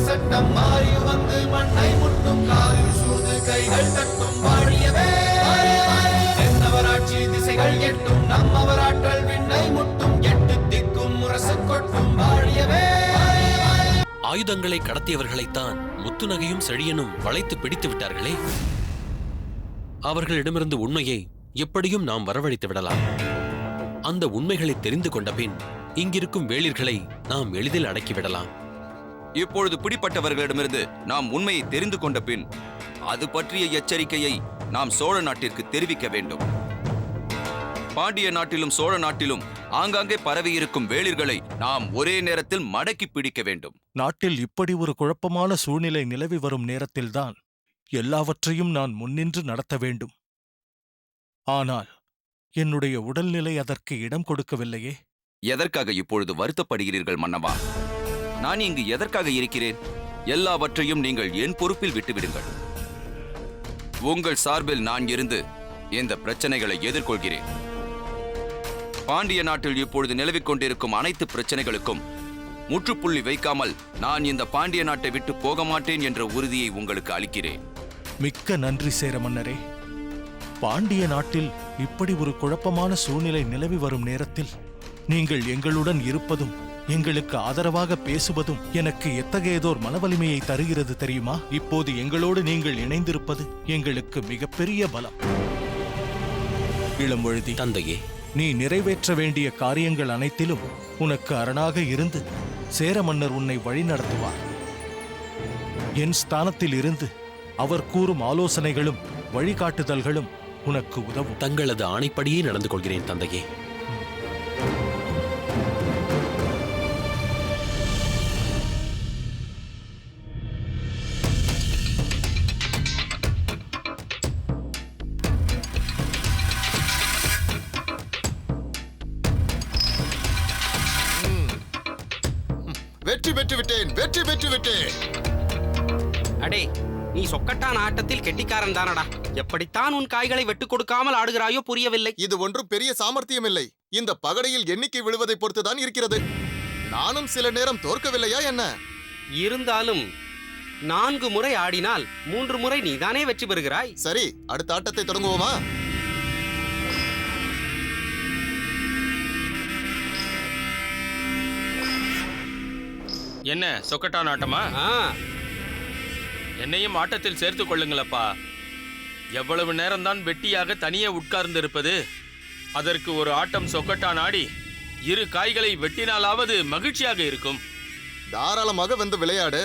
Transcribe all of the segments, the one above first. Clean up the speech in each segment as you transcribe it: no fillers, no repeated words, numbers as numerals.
சட்டம் மாறி வந்து மண்ணை முட்டும் காலில் சூழ்ந்து கைகள் தட்டும் வாழியவே தென்னவராட்சி திசைகள் எட்டும் நம்மவராற்றல் விண்ணை முட்டும் எட்டு திக்கும் முரசு கொட்டும் வாழியவே. ஆயுதங்களை கடத்தியவர்களைத்தான் முத்துநகையும் செழியனும் வளைத்து பிடித்து விட்டார்களே. அவர்களிடமிருந்து உண்மையை எப்படியும் நாம் வரவழைத்து விடலாம். அந்த உண்மைகளை தெரிந்து கொண்ட பின் இங்கிருக்கும் வேளிர்களை நாம் எளிதில் அடக்கிவிடலாம். இப்பொழுது பிடிப்பட்டவர்களிடமிருந்து நாம் உண்மையை தெரிந்து கொண்ட பின் அது பற்றிய எச்சரிக்கையை நாம் சோழ நாட்டிற்கு தெரிவிக்க வேண்டும். பாண்டிய நாட்டிலும் சோழ நாட்டிலும் ஆங்காங்கே பரவியிருக்கும் வேளிர்களை நாம் ஒரே நேரத்தில் மடக்கி பிடிக்க வேண்டும். நாட்டில் இப்படி ஒரு குழப்பமான சூழ்நிலை நிலவி வரும் நேரத்தில்தான் எல்லாவற்றையும் நான் முன்னின்று நடத்த வேண்டும். ஆனால் என்னுடைய உடல்நிலை அதற்கு இடம் கொடுக்கவில்லையே. எதற்காக இப்பொழுது வருத்தப்படுகிறீர்கள் மன்னவா? நான் இங்கு எதற்காக இருக்கிறேன்? எல்லாவற்றையும் நீங்கள் என் பொறுப்பில் விட்டுவிடுங்கள். உங்கள் சார்பில் நான் இருந்து இந்த பிரச்சனைகளை எதிர்கொள்கிறேன். பாண்டிய நாட்டில் இப்பொழுது நிலவிக் கொண்டிருக்கும் அனைத்து பிரச்சனைகளுக்கும் முற்றுப்புள்ளி வைக்காமல் நான் இந்த பாண்டிய நாட்டை விட்டு போக மாட்டேன் என்ற உறுதியை உங்களுக்கு அளிக்கிறேன். மிக்க நன்றி சேர மன்னரே. பாண்டிய நாட்டில் இப்படி ஒரு குழப்பமான சூழ்நிலை நிலவி வரும் நேரத்தில் நீங்கள் எங்களுடன் இருப்பதும் எங்களுக்கு ஆதரவாக பேசுவதும் எனக்கு எத்தகையதோர் மனவலிமையை தருகிறது தெரியுமா? இப்போது எங்களோடு நீங்கள் இணைந்திருப்பது எங்களுக்கு மிகப்பெரிய பலம். இளம்வழுதி, தந்தையே, நீ நிறைவேற்ற வேண்டிய காரியங்கள் அனைத்திலும் உனக்கு அரணாக இருந்து சேர மன்னர் உன்னை வழிநடத்துவார். என் ஸ்தானத்தில் இருந்து அவர் கூறும் ஆலோசனைகளும் வழிகாட்டுதல்களும் உனக்கு உதவும். தங்களது ஆணைப்படியே நடந்து கொள்கிறேன் தந்தையே. வெற்றி பெற்று விட்டேன், வெற்றி பெற்று விட்டேன். அடே, நீ சொக்கட்டான் ஆட்டத்தில் கெட்டிக்காரன் தானடா. எப்படித்தான் உன் காய்களை வெட்டு கொடுக்காமல் ஆடுகிறாயோ புரியவில்லை. இது ஒன்றும் பெரிய சாமர்த்தியம் இல்லை. இந்த பகடையில் எண்ணிக்கை விழுவதை பொறுத்துதான் இருக்கிறது. நானும் சில நேரம் தோற்கவில்லையா என்ன? இருந்தாலும் 4 முறை ஆடினால் 3 முறை நீதானே வெற்றி பெறுகிறாய். சரி, அடுத்த ஆட்டத்தை தொடங்குவோமா? என்ன சொக்கட்டான் ஆட்டமா? என்னையும் ஆட்டத்தில் சேர்த்துக் கொள்ளுங்களப்பா. எவ்வளவு நேரம்தான் வெட்டியாக தனியே உட்கார்ந்து இருப்பது? அதற்கு ஒரு ஆட்டம் சொக்கட்டான் ஆடி 2 காய்களை வெட்டினாலாவது மகிழ்ச்சியாக இருக்கும். தாராளமாக வந்து விளையாடு.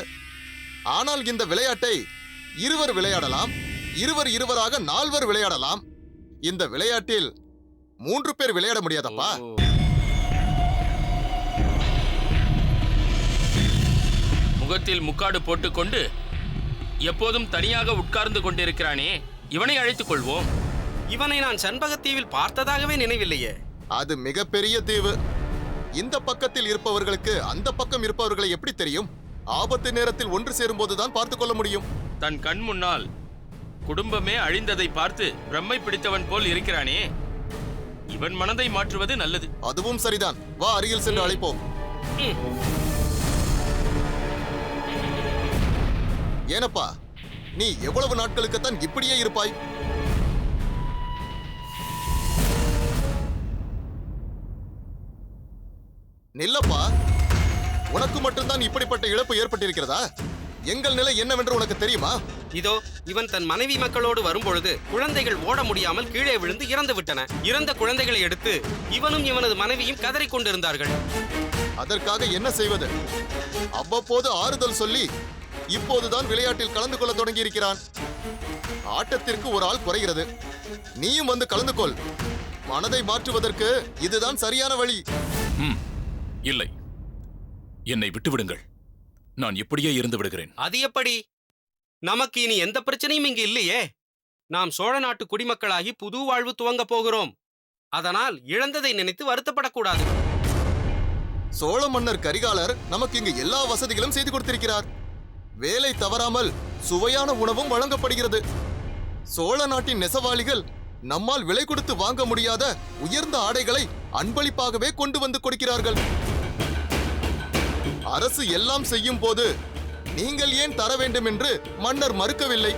ஆனால் இந்த விளையாட்டை இருவர் விளையாடலாம், இருவராக 4 விளையாடலாம். இந்த விளையாட்டில் 3 பேர் விளையாட முடியாதப்பா. முகத்தில் முக்காடு போட்டுக்கொண்டு எப்போதும் தனியாக உட்கார்ந்து கொண்டிருக்கிறானே, இவனை அழைத்துக் கொள்வோம். இவனை நான் சண்பகத்தீவில் பார்த்ததாகவே நினைவில்லையே. அது மிகப்பெரிய தீவு. இந்த பக்கத்தில் இருப்பவர்களுக்கு அந்த பக்கம் இருப்பவர்களை எப்படி தெரியும்? ஆபத்து நேரத்தில் ஒன்று சேரும் போதுதான் பார்த்துக் கொள்ள முடியும். தன் கண் முன்னால் குடும்பமே அழிந்ததை பார்த்து பிரம்மை பிடித்தவன் போல் இருக்கிறானே, இவன் மனதை மாற்றுவது நல்லது. அதுவும் சரிதான். வா, அருகில் சென்று அழைப்போம். ஏனப்பா, நீ எவ்வளவு நாட்களுக்குத்தான் இப்படியே இருப்பாய்? நில்லப்பா, உனக்கு மட்டும்தான் இப்படிப்பட்ட இழப்பு ஏற்பட்டிருக்கிறதா? எங்கள் நிலை என்னவென்று உனக்கு தெரியுமா? இதோ இவன் தன் மனைவி மக்களோடு வரும்பொழுது குழந்தைகள் ஓட முடியாமல் கீழே விழுந்து இறந்து விட்டன. இறந்த குழந்தைகளை எடுத்து இவனும் இவனது மனைவியும் கதறிக் கொண்டிருந்தார்கள். அதற்காக என்ன செய்வது? அவ்வப்போது ஆறுதல் சொல்லி இப்போதுதான் விளையாட்டில் கலந்து கொள்ள தொடங்கி இருக்கிறான். ஆட்டத்திற்கு ஒரு ஆள் குறைகிறது. நீயும் வந்து கலந்து கொள். மனதை மாற்றுவதற்கு இதுதான் சரியான வழி. இல்லை, என்னை விட்டுவிடுங்கள். நான் இப்படியே இருந்து விடுகிறேன். அது எப்படி? நமக்கு இனி எந்த பிரச்சனையும் இங்கு இல்லையே. நாம் சோழ நாட்டு குடிமக்களாகி புது வாழ்வு துவங்க போகிறோம். அதனால் இழந்ததை நினைத்து வருத்தப்படக்கூடாது. சோழ மன்னர் கரிகாலர் நமக்கு இங்கு எல்லா வசதிகளும் செய்து கொடுத்திருக்கிறார். வேலை தவறாமல் சுவையான உணவும் வழங்கப்படுகிறது. சோழ நாட்டின் நெசவாளிகள் நம்மால் விலை கொடுத்து வாங்க முடியாத உயர்ந்த ஆடைகளை அன்பளிப்பாகவே கொண்டு வந்து கொடுக்கிறார்கள். அரசு எல்லாம் செய்யும் போது நீங்கள் ஏன் தர வேண்டும் என்று மன்னர் மறுக்கவில்லை.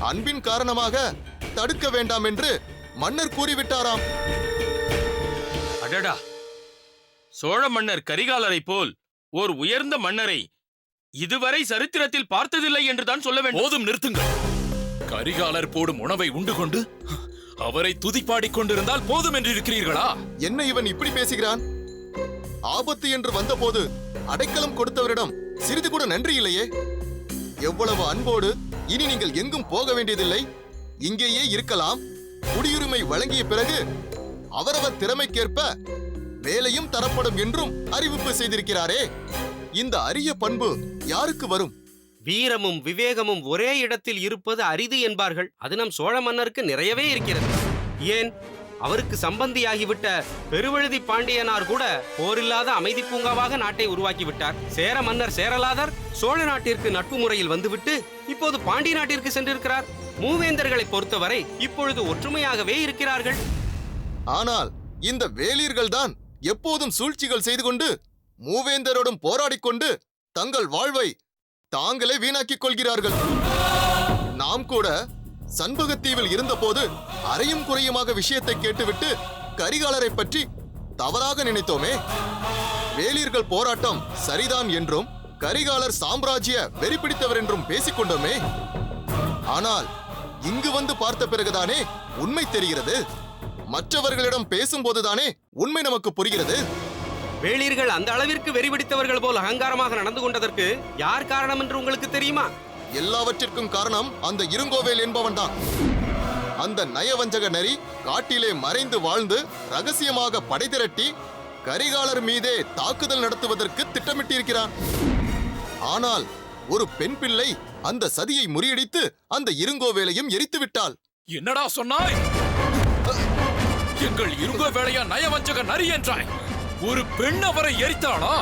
அன்பின் காரணமாக தடுக்க வேண்டாம் என்று மன்னர் கூறிவிட்டாராம். அடடா, சோழ மன்னர் கரிகாலரை போல் ஓர் உயர்ந்த மன்னரை இதுவரை சரித்திரத்தில் பார்த்ததில்லை என்றுதான் சொல்ல வேண்டும். போதும், நிறுத்துங்கள். கரிகாலர் போடும் உணவை உண்டு கொண்டு அவரை துதிப்பாடிக் கொண்டிருந்தால் போதும் என்று இருக்கிறீர்களா? என்ன இவன் இப்படி பேசுகிறான்? ஆபத்து என்று வந்தபோது அடைக்கலம் கொடுத்தவரிடம் சிறிது கூட நன்றி இல்லையே. எவ்வளவு அன்போடு, இனி நீங்கள் எங்கும் போக வேண்டியதில்லை, இங்கேயே இருக்கலாம், குடியுரிமை வழங்கிய பிறகு அவரவர் திறமைக்கேற்ப வேலையும் தரப்படும் என்றும் அறிவிப்பு செய்திருக்கிறாரே. இந்த அரிய பண்பு யாருக்கு வரும்? வீரமும் விவேகமும் ஒரே இடத்தில் இருப்பது அரிது என்பார்கள். அது நம் சோழ மன்னருக்கு நிறையவே இருக்கிறது. ஏன், அவருக்கு சம்பந்தியாகிவிட்ட பெருவழுதி பாண்டியனார் கூட போரில்லாத அமைதி பூங்காவாக நாட்டை உருவாக்கிவிட்டார். சேர மன்னர் சேரலாதர் சோழ நாட்டிற்கு நட்பு முறையில் வந்துவிட்டு இப்போது பாண்டிய நாட்டிற்கு சென்றிருக்கிறார். மூவேந்தர்களை பொறுத்தவரை இப்பொழுது ஒற்றுமையாகவே இருக்கிறார்கள். ஆனால் இந்த வேளிர்கள் தான் எப்போதும் சூழ்ச்சிகள் செய்து கொண்டு மூவேந்தரோடும் போராடிக் கொண்டு தங்கள் வாழ்வை தாங்களே வீணாக்கிக் கொள்கிறார்கள். நாம் கூட சண்பகத்தீவில் இருந்தபோது அரையும் குறையுமாக விஷயத்தை கேட்டுவிட்டு கரிகாலரை பற்றி தவறாக நினைத்தோமே. வேளிர்கள் போராட்டம் சரிதான் என்றும் கரிகாலர் சாம்ராஜ்ய வெறி பிடித்தவர் என்றும் பேசிக்கொண்டோமே. ஆனால் இங்கு வந்து பார்த்த பிறகுதானே உண்மை தெரிகிறது. மற்றவர்களிடம் பேசும்போதுதானே உண்மை நமக்கு புரிகிறது. வேளிர்கள் அந்த அளவிற்கு வெறி பிடித்தவர்கள் போல் அகங்காரமாக நடந்து கொண்டதற்கு யார் காரணம் என்று உங்களுக்கு தெரியுமா? எல்லாவற்றிற்கும் காரணம் அந்த இருங்கோவேல் என்பவன்தான். அந்த நயவஞ்சக நரி காட்டிலே மறைந்து வாழ்ந்து ரகசியமாக படை திரட்டி கரிகாலர் மீதே தாக்குதல் நடத்துவதற்கு திட்டமிட்டிருக்கிறான். ஆனால் ஒரு பெண் பிள்ளை அந்த சதியை முறியடித்து அந்த இருங்கோவேலையும் எரித்து விட்டாள். என்னடா சொன்னாய்? எங்கள் இருங்கோ வேளையா நயவஞ்சக நரி என்றாய். ஒரு பெண் அவரை எரித்தாளா?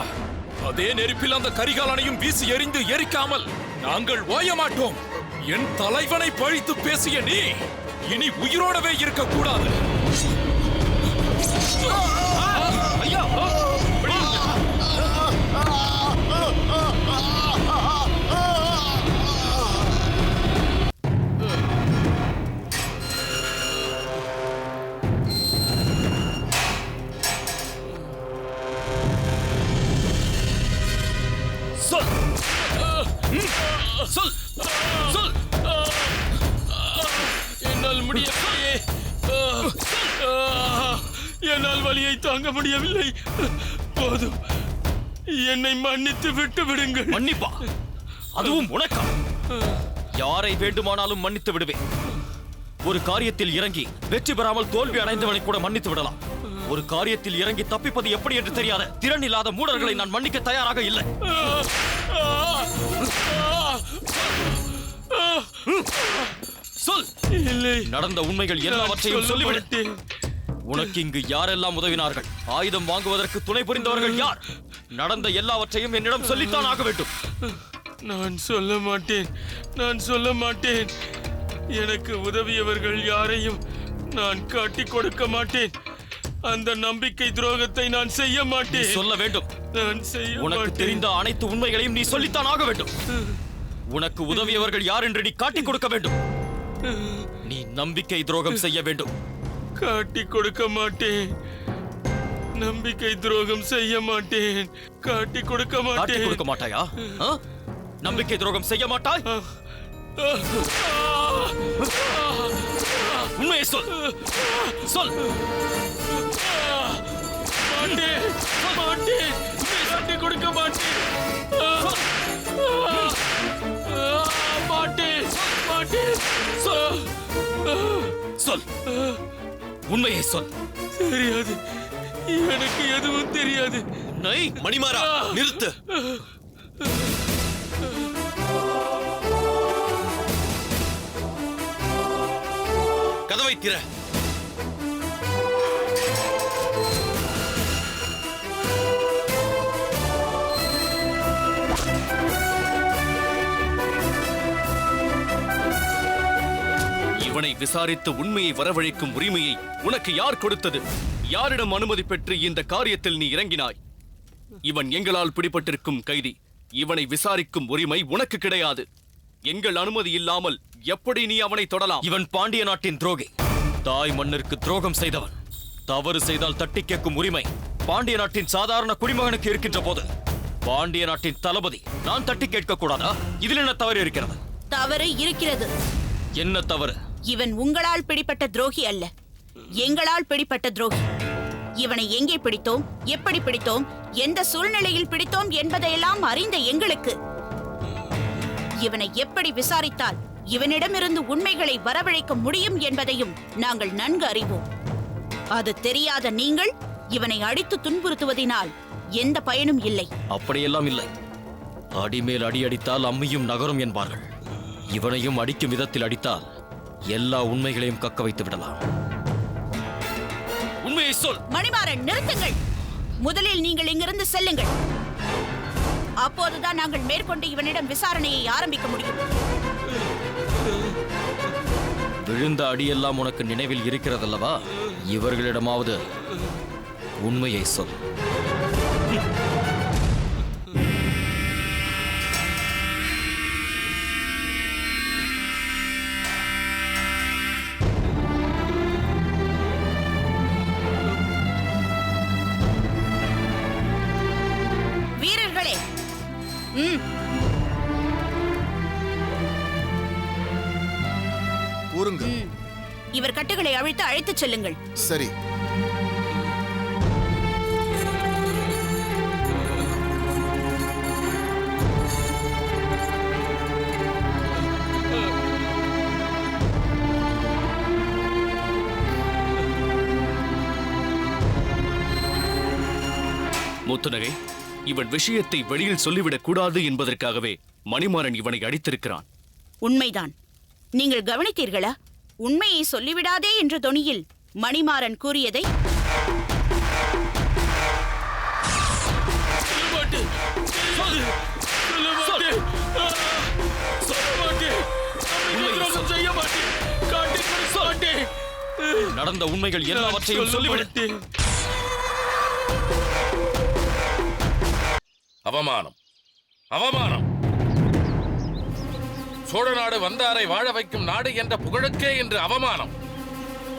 அதே நெருப்பில் அந்த கரிகாலனையும் வீசி எறிந்து எரிக்காமல் நாங்கள் ஓய மாட்டோம். என் தலைவனை பழித்து பேசிய நீ இனி உயிரோடவே இருக்கக்கூடாது. சொல் சொல். என்னால் முடியவில்லையே. என்னால் வலியை தாங்க முடியவில்லை. போதும், என்னை மன்னித்து விட்டு விடுங்கள். மன்னிப்பா? அதுவும் உனக்கா? யாரை வேண்டுமானாலும் மன்னித்து விடுவேன். ஒரு காரியத்தில் இறங்கி வெற்றி பெறாமல் தோல்வி அடைந்தவனை கூட மன்னித்து விடலாம். ஒரு காரியத்தில் இறங்கி தப்பிப்பது எப்படி என்று தெரியாத திறன் இல்லாத மூடர்களை நான் மன்னிக்க தயாராக இல்லை. சொல். இல்லை, நடந்த உண்மைகள் எல்லாவற்றையும் சொல்லிவிடு. உனக்கு இங்கு யாரெல்லாம் உதவினார்கள்? ஆயுதம் வாங்குவதற்கு துணை புரிந்தவர்கள் யார்? நடந்த எல்லாவற்றையும் என்னிடம் சொல்லித்தான் ஆக வேண்டும். நான் சொல்ல மாட்டேன், நான் சொல்ல மாட்டேன். எனக்கு உதவியவர்கள் யாரையும் நான் காட்டிக் கொடுக்க மாட்டேன். அந்த நம்பிக்கை துரோகத்தை நான் செய்ய மாட்டேன். சொல்ல வேண்டும். நான் செய்ய உனக்கு மாட்டேன். தெரிந்த அனைத்து உண்மைகளையும் நீ சொல்லித்தான் ஆக வேண்டும். உனக்கு உதவியவர்கள் யார் என்று நீ காட்டிக் கொடுக்க வேண்டும். நீ நம்பிக்கை துரோகம் செய்ய வேண்டும். காட்டிக் கொடுக்க மாட்டேன். நம்பிக்கை துரோகம் செய்ய மாட்டேன். காட்டிக் கொடுக்க காட்டிக் மாட்டேன். கொடுக்க மாட்டாயா? ஆ? நம்பிக்கை துரோகம் செய்ய மாட்டாய்? உண்மையை சொல். சொல். மாட்டேன், மாட்டேன். காட்டிக் கொடுக்க மாட்டேன். மாட்டேன், மாட்டேன். சொல். உண்மையை சொல். தெரியாது, எனக்கு எதுவும் தெரியாது. நை மணிமாறா, நிறுத்து. கதவை திற. இவனை விசாரித்து உண்மையை வரவழைக்கும் உரிமையை உனக்கு யார் கொடுத்தது? யாரிடம் அனுமதி பெற்று இந்த காரியத்தில் நீ இறங்கினாய்? இவன் எங்களால் பிடிபட்டிருக்கும் கைதி. இவனை விசாரிக்கும் உரிமை உனக்கு கிடையாது. எங்கள் அனுமதி இல்லாமல் எப்படி நீ அவனை தொடலாம்? இவன் பாண்டிய நாட்டின் துரோகி, தாய் மண்ணிற்கு துரோகம் செய்தவன். தவறு செய்தால் தட்டி கேட்கும் உரிமை பாண்டிய நாட்டின் சாதாரண குடிமகனுக்கு இருக்கின்ற போது பாண்டிய நாட்டின் தளபதி நான் தட்டி கேட்க கூடாதா? இதில் என்ன தவறு இருக்கிறது? தவறு இருக்கிறது. என்ன தவறு? இவன் உங்களால் பிடிப்பட்ட துரோகி அல்ல, எங்களால் பிடிப்பட்ட துரோகி. இவனை எங்கே பிடித்தோம், எப்படி பிடித்தோம், எந்த சூழ்நிலையில் பிடித்தோம் என்பதையெல்லாம் அறிந்த எங்களுக்கு இவனை எப்படி விசாரித்தால் இவனிடமிருந்து உண்மைகளை வரவழைக்க முடியும் என்பதையும் நாங்கள் நன்கு அறிவோம். அது தெரியாத நீங்கள் இவனை அடித்து துன்புறுத்துவதினால் எந்த பயனும் இல்லை. அப்படியெல்லாம் இல்லை. அடிமேல் அடி அடித்தால் அம்மியும் நகரும் என்பார்கள். இவனையும் அடிக்கும் விதத்தில் அடித்தால் எல்லா உண்மைகளையும் கக்க வைத்து விடலாம். உண்மையை சொல். மணிமாறன், நிறுத்துங்கள். முதலில் நீங்கள் இங்கிருந்து செல்லுங்கள். அப்போதுதான் நாங்கள் மேற்கொண்டு இவனிடம் விசாரணையை ஆரம்பிக்க முடியும். விழுந்த அடியெல்லாம் உனக்கு நினைவில் இருக்கிறதல்லவா? இவர்களிடமாவது உண்மையை சொல். வீரர்களே, கூறுங்க. இவர் கட்டுகளை அவிழ்த்து அழைத்துச் செல்லுங்கள். சரி. முத்துநகை, இவன் விஷயத்தை வெளியில் சொல்லிவிடக் கூடாது என்பதற்காகவே மணிமாறன் இவனை அடித்திருக்கிறான். உண்மைதான். நீங்கள் கவனித்தீர்களா? உண்மையை சொல்லிவிடாதே என்ற தொனியில் மணிமாறன் கூறியதை. நடந்த உண்மைகள் எல்லாவற்றையும் சொல்லிவிடு. அவமானம், அவமானம்! சோழ நாடு வந்தாரை வாழ வைக்கும் நாடு என்ற புகழுக்கே இன்று அவமானம்.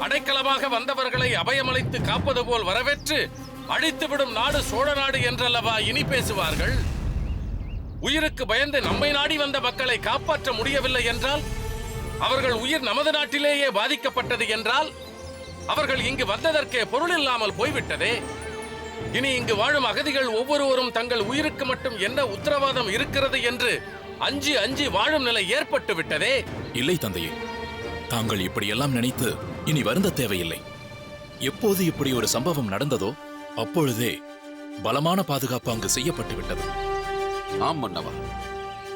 அடைக்கலமாக வந்தவர்களை அபயமளித்து காப்பது போல் வரவேற்று அழித்துவிடும் நாடு சோழ நாடு என்றல்லவா இனி பேசுவார்கள்? உயிருக்கு பயந்து நம்மை நாடி வந்த மக்களை காப்பாற்ற முடியவில்லை என்றால், அவர்கள் உயிர் நமது நாட்டிலேயே பாதிக்கப்பட்டது என்றால், அவர்கள் இங்கு வந்ததற்கே பொருள் இல்லாமல் போய்விட்டதே. இனி இங்கு வாழும் அகதிகள் ஒவ்வொருவரும் தங்கள் உயிருக்கு மட்டும் என்ன உத்தரவாதம் இருக்கிறது என்று அஞ்சி அஞ்சி வாழும் நிலை ஏற்பட்டு விட்டதே. இல்லை தந்தையே, தாங்கள் இப்படியெல்லாம் நினைத்து இனி வருந்த தேவையில்லை. எப்போது இப்படி ஒரு சம்பவம் நடந்ததோ அப்பொழுதே பலமான பாதுகாப்பு அங்கு செய்யப்பட்டு விட்டது. ஆம் மன்னவா,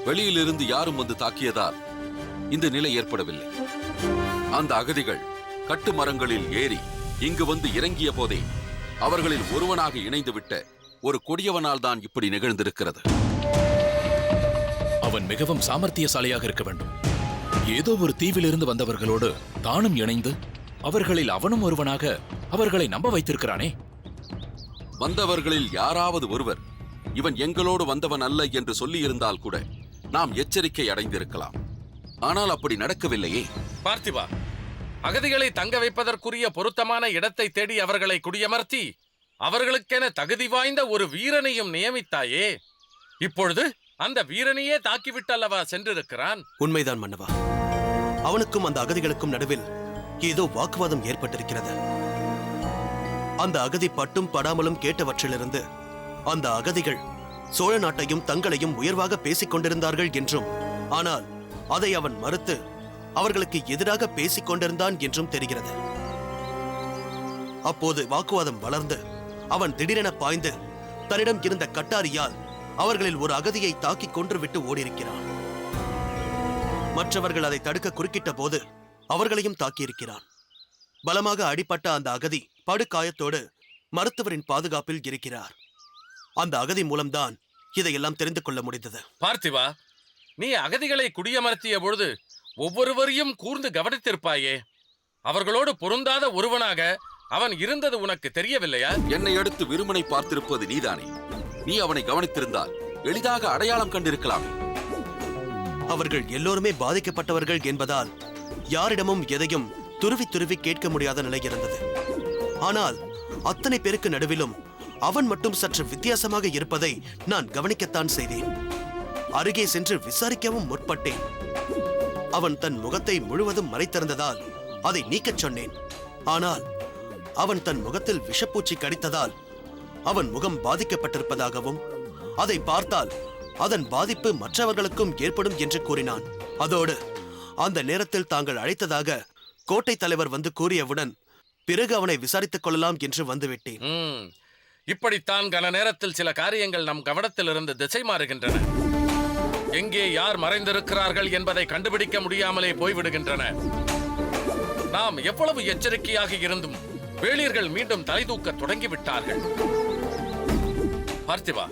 வெளியிலிருந்து யாரும் வந்து தாக்கியதால் இந்த நிலை ஏற்படவில்லை. அந்த அகதிகள் கட்டு மரங்களில் ஏறி இங்கு வந்து இறங்கிய போதே அவர்களில் ஒருவனாக இணைந்துவிட்ட ஒரு கொடியவனால் தான் இப்படி நிகழ்ந்திருக்கிறது. அவன் மிகவும் சாமர்த்தியசாலியாக இருக்க வேண்டும். ஏதோ ஒரு தீவிலிருந்து வந்தவர்களோடு தானும் இணைந்து அவர்களில் அவனும் ஒருவனாக அவர்களை நம்ப வைத்திருக்கிறானே. வந்தவர்களில் யாராவது ஒருவர் இவன் எங்களோடு வந்தவன் அல்ல என்று சொல்லியிருந்தால் கூட நாம் எச்சரிக்கை அடைந்திருக்கலாம். ஆனால் அப்படி நடக்கவில்லையே. பார்த்திபா, அகதிகளை தங்க வைப்பதற்குரிய பொருத்தமான இடத்தை தேடி அவர்களை குடியமர்த்தி அவர்களுக்கென தகுதி வாய்ந்த ஒரு வீரனையும் நியமித்தாயே. இப்பொழுது அந்த வீரனையே தாக்கிவிட்டல்லவா சென்றிருக்கிறான். உண்மைதான் மன்னவா. அவனுக்கும் அந்த அகதிகளுக்கும் நடுவில் ஏதோ வாக்குவாதம் ஏற்பட்டிருக்கிறது. அந்த அகதி பட்டும் படாமலும் கேட்டவற்றிலிருந்து அந்த அகதிகள் சோழ நாட்டையும் தங்களையும் உயர்வாக பேசிக் கொண்டிருந்தார்கள் என்றும், ஆனால் அதை அவன் மறுத்து அவர்களுக்கு எதிராக பேசிக் கொண்டிருந்தான் என்றும் தெரிகிறது. அப்போது வாக்குவாதம் வளர்ந்து அவன் திடீரென பாய்ந்து தன்னிடம் இருந்த கட்டாரியால் அவர்களில் ஒரு அகதியை தாக்கி கொன்றுவிட்டு ஓடியிருக்கிறான். மற்றவர்கள் அதை தடுக்க குறுக்கிட்ட போது அவர்களையும் தாக்கியிருக்கிறான். பலமாக அடிபட்ட அந்த அகதி படுகாயத்தோடு மருத்துவரின் பாதுகாப்பில் இருக்கிறார். அந்த அகதி மூலம்தான் இதையெல்லாம் தெரிந்து கொள்ள முடிந்தது. பார்த்திவா, நீ அகதிகளை குடியமர்த்திய பொழுது ஒவ்வொருவரையும் கூர்ந்து கவனித்திருப்பாயே. அவர்களோடு பொருந்தாத ஒருவனாக அவன் இருந்தது உனக்கு தெரியவில்லையா? என்னை அடுத்து விருமனை பார்த்திருப்பது நீதானே. நீ அவனை கவனித்திருந்தால் எளிதாக அடையாளம் கண்டிருக்கலாம். அவர்கள் எல்லோருமே பாதிக்கப்பட்டவர்கள் என்பதால் யாரிடமும் எதையும் துருவி துருவி கேட்க முடியாத நிலை இருந்தது. ஆனால் அத்தனை பேருக்கு நடுவிலும் அவன் மட்டும் சற்று வித்தியாசமாக இருப்பதை நான் கவனிக்கத்தான் செய்தேன். அருகே சென்று விசாரிக்கவும் முற்பட்டேன். அவன் தன் முகத்தை முழுவதும் மறைத்திருந்ததால் அதை நீக்கச் சொன்னேன். ஆனால் அவன் தன் முகத்தில் விஷப்பூச்சி கடித்ததால் அவன் முகம் பாதிக்கப்பட்டிருப்பதாகவும் அதை பார்த்தால் அதன் பாதிப்பு மற்றவர்களுக்கும் ஏற்படும் என்று கூறினான். அதோடு அந்த நேரத்தில் தாங்கள் அழைத்ததாக கோட்டை தலைவர் வந்து கூறியவுடன் பிறகு அவனை விசாரித்துக் கொள்ளலாம் என்று வந்துவிட்டேன். இப்படித்தான் கன நேரத்தில் சில காரியங்கள் நம் கவனத்திலிருந்து திசை மாறுகின்றன. எங்கே யார் மறைந்திருக்கிறார்கள் என்பதை கண்டுபிடிக்க முடியாமலே போய்விடுகின்றன. நாம் எவ்வளவு எச்சரிக்கையாக இருந்தும் வேளிர்கள் மீண்டும் தலை தூக்க தொடங்கிவிட்டார்கள். பார்த்திவா,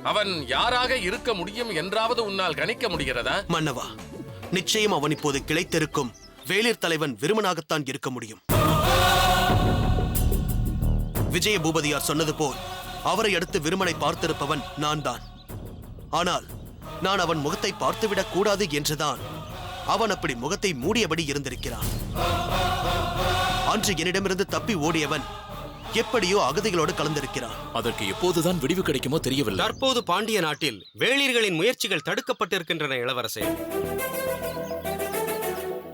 அவன் யாராக இருக்க முடியும் என்றாவது உன்னால் கணிக்க முடிகிறதா? மன்னவா, நிச்சயம் அவன் இப்போது கிளைத்திருக்கும் வேளிர் தலைவன் விருமனாகத்தான் இருக்க முடியும். விஜய பூபதியார் சொன்னது போல் அவரை அடுத்து விருமனை பார்த்திருப்பவன் நான் தான். ஆனால் நான் அவன் முகத்தை பார்த்துவிடக் கூடாது என்றுதான் அவன் அப்படி முகத்தை மூடியபடி இருந்திருக்கிறான். அன்று என்னிடமிருந்து தப்பி ஓடியவன் எப்படியோ அகதிகளோடு கலந்திருக்கிறான். அதற்கு எப்போதுதான் விடிவு கிடைக்குமோ தெரியவில்லை. தற்போது பாண்டிய நாட்டில் வேளிர்களின் முயற்சிகள் தடுக்கப்பட்டிருக்கின்றன இளவரசே.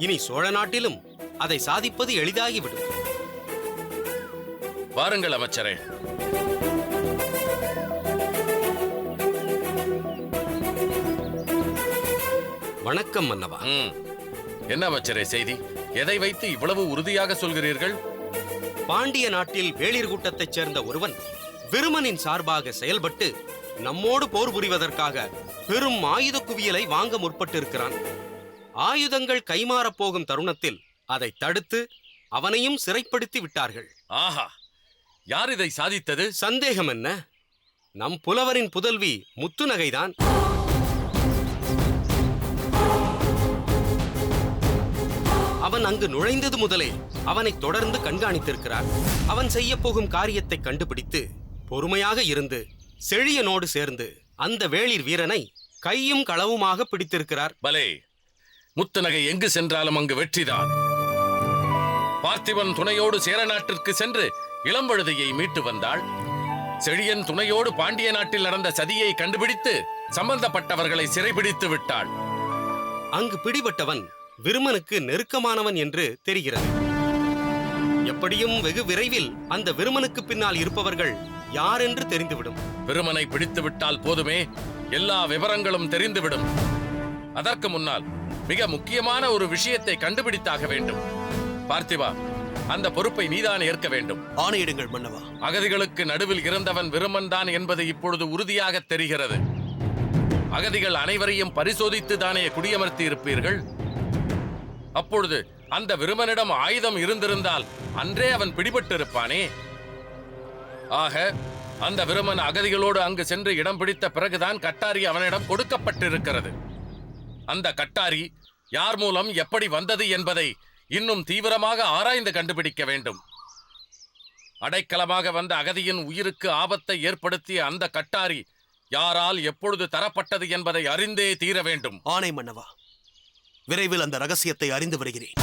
இனி சோழ நாட்டிலும் அதை சாதிப்பது எளிதாகிவிடும். வாருங்கள் அமைச்சரே. வணக்கம் மன்னவா. என்ன அமைச்சரே செய்தி? எதை வைத்து இவ்வளவு உறுதியாக சொல்கிறீர்கள்? பாண்டிய நாட்டில் வேளிர் கூட்டத்தைச் சேர்ந்த ஒருவன் விருமனின் சார்பாக செயல்பட்டு நம்மோடு போர் புரிவதற்காக பெரும் ஆயுத குவியலை வாங்க முற்பட்டிருக்கிறான். ஆயுதங்கள் கைமாறப் போகும் தருணத்தில் அதை தடுத்து அவனையும் சிறைப்படுத்தி விட்டார்கள். ஆஹா, யார் இதை சாதித்தது? சந்தேகம் என்ன, நம் புலவரின் புதல்வி முத்துநகைதான். அவன் அங்கு நுழைந்தது முதலே அவனை தொடர்ந்து கண்காணித்திருக்கிறார். அவன் செய்ய போகும் காரியத்தை கண்டுபிடித்து பொறுமையாக இருந்து செழியனோடு சேர்ந்து அந்த வேளிர் வீரனை கையும் களவுமாக பிடித்திருக்கிறார். பலே, முத்துநகை எங்கு சென்றாலும் அங்கு வெற்றிதான். பார்த்திபன் துணையோடு சேர நாட்டிற்கு சென்று இளம்பழுதியை மீட்டு வந்தாள். செழியன் துணையோடு பாண்டிய நாட்டில் நடந்த சதியை கண்டுபிடித்து சம்பந்தப்பட்டவர்களை சிறைபிடித்து விட்டாள். அங்கு பிடிபட்டவன் விருமனுக்கு நெருக்கமானவன் என்று தெரிகிறது. எப்படியும் வெகு விரைவில் அந்த விருமனுக்கு பின்னால் இருப்பவர்கள் யார் என்று தெரிந்துவிடும். விருமனை பிடித்து விட்டால் போதுமே, எல்லா விவரங்களும் தெரிந்துவிடும். அதற்கு முன்னால் மிக முக்கியமான ஒரு விஷயத்தை கண்டுபிடித்தாக வேண்டும். பார்த்திவா, அந்த பொறுப்பை நீதான் ஏற்க வேண்டும். ஆணையிடுங்கள் மன்னவா. அகதிகளுக்கு நடுவில் இருந்தவன் விருமன் தான் என்பது இப்பொழுது உறுதியாக தெரிகிறது. அகதிகள் அனைவரையும் பரிசோதித்து தானே குடியமர்த்தி இருப்பீர்கள். அப்பொழுது அந்த விருமனிடம் ஆயுதம் இருந்திருந்தால் அன்றே அவன் பிடிபட்டிருப்பானே. ஆக அந்த விருமன் அகதிகளோடு அங்கு சென்று இடம் பிடித்த பிறகுதான் கட்டாரி அவனிடம் கொடுக்கப்பட்டிருக்கிறது. அந்த கட்டாரி யார் மூலம் எப்படி வந்தது என்பதை இன்னும் தீவிரமாக ஆராய்ந்து கண்டுபிடிக்க வேண்டும். அடைக்கலமாக வந்த அகதியின் உயிருக்கு ஆபத்தை ஏற்படுத்திய அந்த கட்டாரி யாரால் எப்பொழுது தரப்பட்டது என்பதை அறிந்தே தீர வேண்டும். ஆணை மன்னவா, விரைவில் அந்த ரகசியத்தை அறிந்து வருகிறேன்.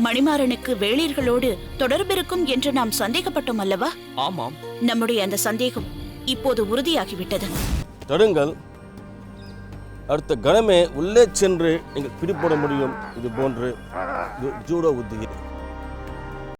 மணிமாறனுக்கு வேளிர்களோடு தொடர்பிருக்கும் என்று நாம் சந்தேகப்பட்டோம் அல்லவா? ஆமாம். நம்முடைய அந்த சந்தேகம் இப்போது உறுதியாகிவிட்டது. தடுங்கள். அடுத்த கணமே உள்ளே சென்று நீங்கள் பிடிபட முடியும். இது போன்று ஜூடோ உத்தியை